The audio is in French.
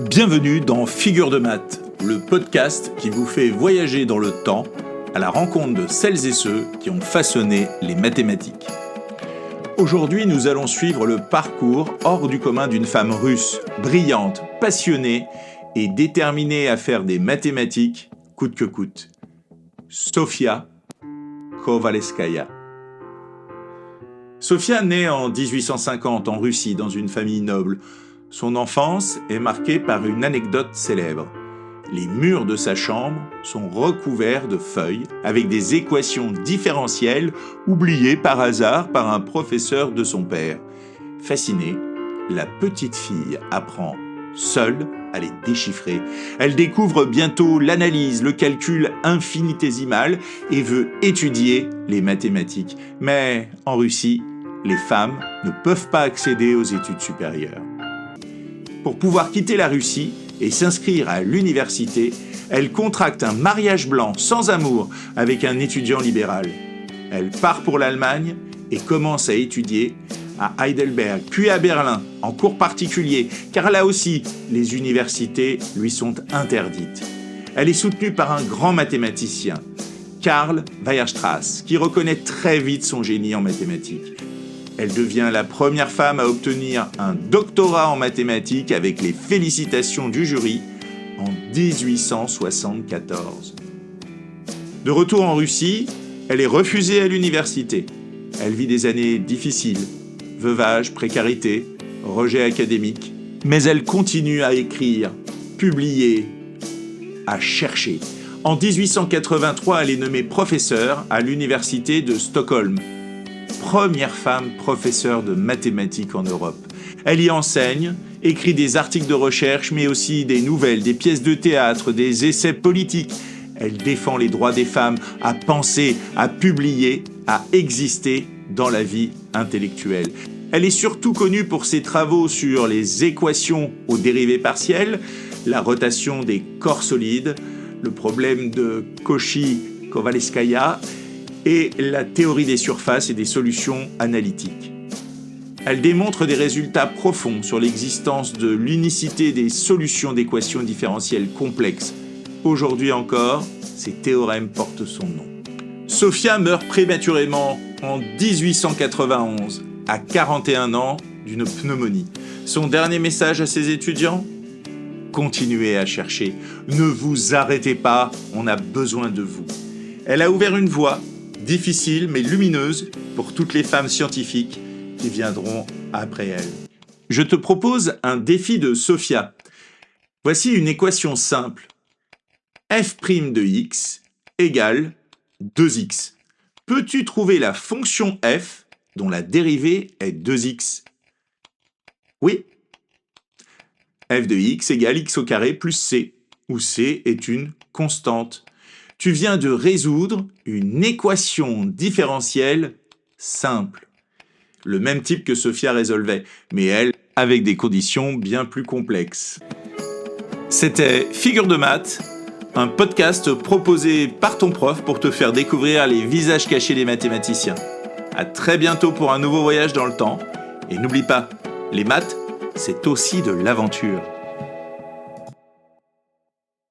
Bienvenue dans Figure de maths, le podcast qui vous fait voyager dans le temps à la rencontre de celles et ceux qui ont façonné les mathématiques. Aujourd'hui, nous allons suivre le parcours hors du commun d'une femme russe, brillante, passionnée et déterminée à faire des mathématiques coûte que coûte. Sofia Kovalevskaya. Sofia naît en 1850 en Russie dans une famille noble. Son enfance est marquée par une anecdote célèbre. Les murs de sa chambre sont recouverts de feuilles avec des équations différentielles oubliées par hasard par un professeur de son père. Fascinée, la petite fille apprend seule à les déchiffrer. Elle découvre bientôt l'analyse, le calcul infinitésimal et veut étudier les mathématiques. Mais en Russie, les femmes ne peuvent pas accéder aux études supérieures. Pour pouvoir quitter la Russie et s'inscrire à l'université, elle contracte un mariage blanc sans amour avec un étudiant libéral. Elle part pour l'Allemagne et commence à étudier à Heidelberg, puis à Berlin, en cours particulier, car là aussi, les universités lui sont interdites. Elle est soutenue par un grand mathématicien, Karl Weierstrass, qui reconnaît très vite son génie en mathématiques. Elle devient la première femme à obtenir un doctorat en mathématiques avec les félicitations du jury en 1874. De retour en Russie, elle est refusée à l'université. Elle vit des années difficiles, veuvage, précarité, rejet académique. Mais elle continue à écrire, publier, à chercher. En 1883, elle est nommée professeure à l'université de Stockholm. Première femme professeure de mathématiques en Europe. Elle y enseigne, écrit des articles de recherche, mais aussi des nouvelles, des pièces de théâtre, des essais politiques. Elle défend les droits des femmes à penser, à publier, à exister dans la vie intellectuelle. Elle est surtout connue pour ses travaux sur les équations aux dérivées partielles, la rotation des corps solides, le problème de Cauchy-Kovalevskaya et la théorie des surfaces et des solutions analytiques. Elle démontre des résultats profonds sur l'existence de l'unicité des solutions d'équations différentielles complexes. Aujourd'hui encore, ces théorèmes portent son nom. Sofia meurt prématurément en 1891, à 41 ans, d'une pneumonie. Son dernier message à ses étudiants ? Continuez à chercher. Ne vous arrêtez pas, on a besoin de vous. Elle a ouvert une voie, difficile mais lumineuse, pour toutes les femmes scientifiques qui viendront après elle. Je te propose un défi de Sofia. Voici une équation simple. f' de x égale 2x. Peux-tu trouver la fonction f dont la dérivée est 2x ? Oui. f de x égale x au carré plus c, où c est une constante. Tu viens de résoudre une équation différentielle simple. Le même type que Sofia résolvait, mais elle, avec des conditions bien plus complexes. C'était Figure de maths, un podcast proposé par ton prof pour te faire découvrir les visages cachés des mathématiciens. À très bientôt pour un nouveau voyage dans le temps. Et n'oublie pas, les maths, c'est aussi de l'aventure.